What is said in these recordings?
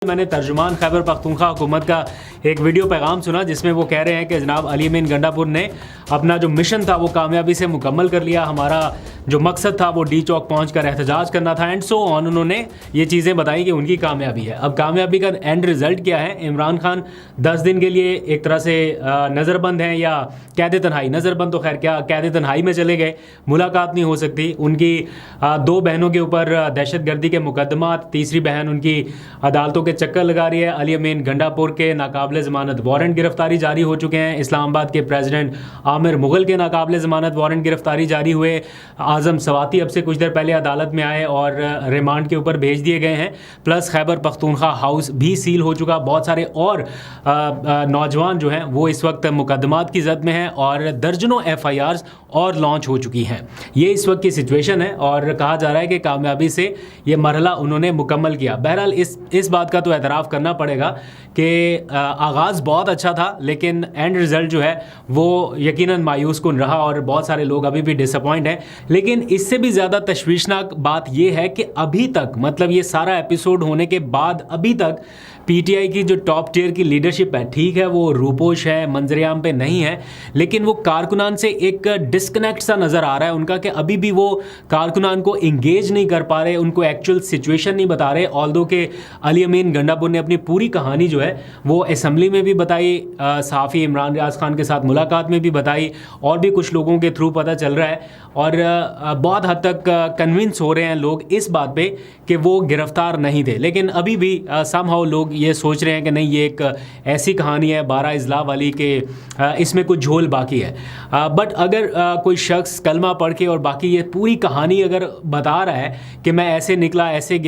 मैंने तर्जुमान खैबर पख्तूनख्वा हुकूमत का एक वीडियो पैगाम सुना जिसमें वो कह रहे हैं कि जनाब अली अमीन गंडापुर ने अपना जो मिशन था वो कामयाबी से मुकम्मल कर लिया। हमारा जो मकसद था वो डी चौक पहुँच कर एहतजाज करना था एंड सो ऑन। उन्होंने ये चीज़ें बताई कि उनकी कामयाबी है। अब कामयाबी का एंड रिज़ल्ट क्या है? इमरान खान 10 दिन के लिए एक तरह से नज़रबंद हैं या कैद तन्हाई, नज़रबंद तो खैर क्या, कैद तन्हाई में चले गए। मुलाकात नहीं हो सकती। उनकी 2 बहनों के ऊपर दहशतगर्दी के मुकदमा, तीसरी बहन उनकी अदालतों के चक्कर लगा रही है। अली अमीन गंडापुर के नाकाबिले ज़मानत वारंट गिरफ्तारी जारी हो चुके हैं। इस्लामाबाद के प्रेसिडेंट आमिर मुग़ल के नाकाबिले ज़मानत वारंट गिरफ्तारी जारी हुए। आज़म सवाती अब से कुछ देर पहले अदालत में आए और रिमांड के ऊपर भेज दिए गए हैं। प्लस खैबर पख्तूनख्वा हाउस भी सील हो चुका। बहुत सारे और नौजवान जो हैं वो इस वक्त मुकदमात की जद में हैं और दर्जनों FIRs और लॉन्च हो चुकी हैं। ये इस वक्त की सिचुएशन है और कहा जा रहा है कि कामयाबी से ये मरहला उन्होंने मुकम्मल किया। बहरहाल इस बात का तो एतराफ़ करना पड़ेगा कि आगाज़ बहुत अच्छा था, लेकिन एंड रिज़ल्ट जो है वो यकीनन मायूस कुन रहा और बहुत सारे लोग अभी भी डिसअपॉइंट हैं। लेकिन इससे भी ज़्यादा तशवीशनाक बात ये है कि अभी तक, मतलब ये सारा एपिसोड होने के बाद अभी तक PTI की जो टॉप टियर की लीडरशिप है, ठीक है वो रूपोश है, मंजरेआम पे नहीं है, लेकिन वो कारकुनान से एक डिस्कनेक्ट सा नज़र आ रहा है उनका कि अभी भी वो कारकुनान को इंगेज नहीं कर पा रहे, उनको एक्चुअल सिचुएशन नहीं बता रहे। ऑल्दो के अली अमीन गंडापुर ने अपनी पूरी कहानी जो है वो असम्बली में भी बताई, सहाफ़ी इमरान रियाज खान के साथ मुलाकात में भी बताई और भी कुछ लोगों के थ्रू पता चल रहा है और बहुत हद तक कन्विंस हो रहे हैं लोग इस बात पे कि वो गिरफ्तार नहीं थे। लेकिन अभी भी समहाउ लोग ये सोच रहे हैं कि नहीं, ये एक ऐसी कहानी है 12 इज़ला वाली के इसमें कुछ झोल बाकी है। बट अगर कोई शख्स कलमा पढ़ के और बाकी ये पूरी कहानी अगर बता रहा है कि मैं ऐसे निकला, ऐसे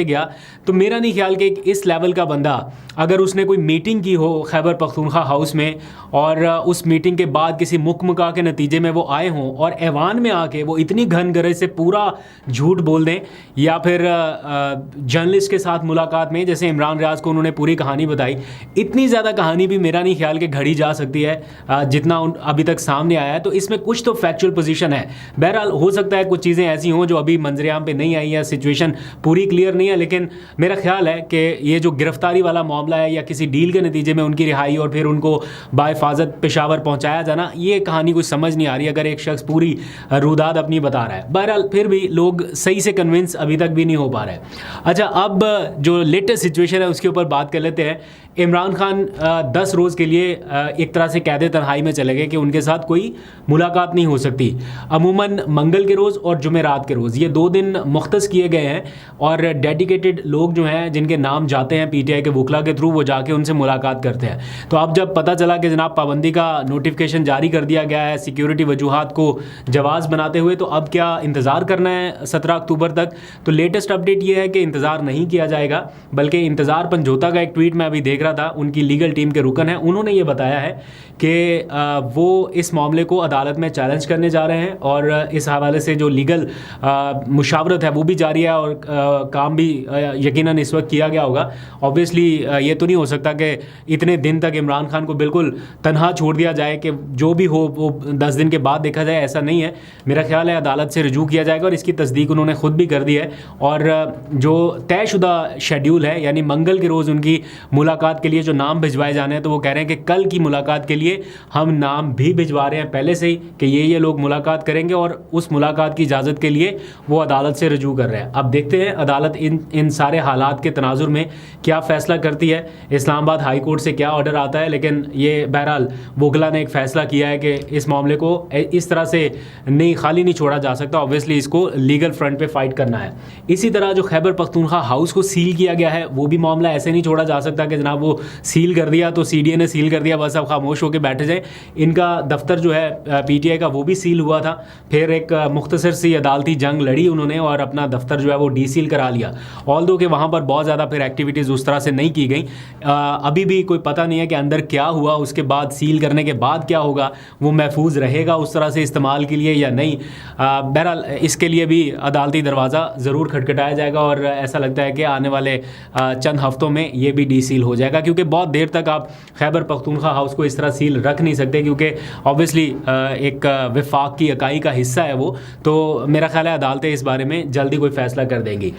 गया, तो मेरा नहीं ख्याल कि इस लेवल का बंदा अगर उसने कोई मीटिंग की हो खैबर पख्तूनख्वा हाउस में और उस मीटिंग के बाद किसी मुकमका के नतीजे में वो आए हों और ऐवान में आके वो इतनी घन गरज से पूरा झूठ बोल दें या फिर जर्नलिस्ट के साथ मुलाकात में जैसे इमरान रियाज को उन्होंने पूरी कहानी बताई, इतनी ज़्यादा कहानी भी मेरा नहीं ख्याल कि घड़ी जा सकती है जितना अभी तक सामने आया है। तो इसमें कुछ तो फैक्चुअल पोजीशन है। बहरहाल हो सकता है कुछ चीज़ें ऐसी हों जो अभी मंजरेआम पे नहीं आई है, सिचुएशन पूरी क्लियर नहीं है, लेकिन मेरा ख्याल है कि ये जो गिरफ्तारी वाला मामला है या किसी डील के नतीजे में उनकी रिहाई और फिर उनको बाहिफाजत पेशावर पहुँचाया जाना, ये कहानी कुछ समझ नहीं आ रही अगर एक शख्स पूरी रुदाद अपनी बता रहा है। बहरहाल फिर भी लोग सही से कन्विंस अभी तक भी नहीं हो पा रहे। अच्छा, अब जो लेटेस्ट सिचुएशन है उसके ऊपर बात कर लेते हैं। इमरान खान 10 रोज़ के लिए एक तरह से कैद तन्हाई में चले गए कि उनके साथ कोई मुलाकात नहीं हो सकती। अमूमन मंगल के रोज़ और जुमेरात के रोज़ ये 2 दिन मुख्तस किए गए हैं और डेडिकेटेड लोग जो हैं जिनके नाम जाते हैं PTI के वकला के थ्रू, वो जाके उनसे मुलाकात करते हैं। तो अब जब पता चला कि जनाब पाबंदी का नोटिफिकेशन जारी कर दिया गया है सिक्योरिटी वजूहात को जवाज़ बनाते हुए, तो अब क्या इंतज़ार करना है 17 अक्टूबर तक? तो लेटेस्ट अपडेट ये है कि इंतज़ार नहीं किया जाएगा, बल्कि इंतज़ार पंजोता का एक ट्वीट मैं अभी देख रहा था, उनकी लीगल टीम के रुकन है, उन्होंने ये बताया है कि वो इस मामले को अदालत में चैलेंज करने जा रहे हैं और इस हवाले से जो लीगल मुशावरत है वो भी जारी है और काम भी यकीनन इस वक्त किया गया होगा। ऑब्वियसली ये तो नहीं हो सकता कि इतने दिन तक इमरान खान को बिल्कुल तनहा छोड़ दिया जाए कि जो भी हो वो 10 दिन के बाद देखा जाए, ऐसा नहीं है। मेरा ख्याल है अदालत से रुजू किया जाएगा और इसकी तस्दीक उन्होंने खुद भी कर दी है और जो तयशुदा शेड्यूल है यानी मंगल के रोज़ उनकी मुलाकात के लिए जो नाम भिजवाए जाने हैं, तो वो कह रहे हैं कि कल की मुलाकात के लिए हम नाम भी भिजवा रहे हैं पहले से ही कि ये लोग मुलाकात करेंगे और उस मुलाकात की इजाज़त के लिए वो अदालत से रुजू कर रहे हैं। अब देखते हैं अदालत इन सारे हालात के तनाजुर में क्या फ़ैसला करती है, इस्लामाबाद हाई कोर्ट से क्या ऑर्डर आता है। लेकिन ये बहरहाल वकला ने एक फ़ैसला किया है कि इस मामले को इस तरह से खाली नहीं छोड़ा जा सकता। ऑब्वियसली इसको लीगल फ्रंट पे फाइट करना है। इसी तरह जो खैबर पख्तूनख्वा हाउस को सील किया गया है वो भी मामला ऐसे नहीं छोड़ा जा सकता कि जनाब वो सील कर दिया तो CDA ने सील कर दिया, बस अब खामोश होकर बैठे जाए। इनका दफ्तर जो है PTI का वो भी सील हुआ था, फिर एक मुख्तसर सी अदालती जंग लड़ी उन्होंने और अपना दफ्तर जो है वो डीसील करा लिया। ऑल्दो कि वहाँ पर बहुत ज़्यादा फिर एक्टिविटीज़ उस तरह से नहीं की गई। अभी भी कोई पता नहीं है कि अंदर क्या हुआ, उसके बाद सील करने के बाद क्या होगा, वो महफूज रहेगा उस तरह से इस्तेमाल के लिए या नहीं। बहरहाल इसके लिए भी अदालती दरवाज़ा ज़रूर खटखटाया जाएगा और ऐसा लगता है कि आने वाले चंद हफ्तों में ये भी डीसील हो जाएगा, क्योंकि बहुत देर तक आप खैबर पख्तूनख्वा हाउस को इस तरह सील रख नहीं सकते क्योंकि ऑब्वियसली एक वफाक की इकाई का हिस्सा है वो। तो मेरा ख्याल है अदालतें इस बारे में जल्दी कोई फ़ैसला कर देंगी।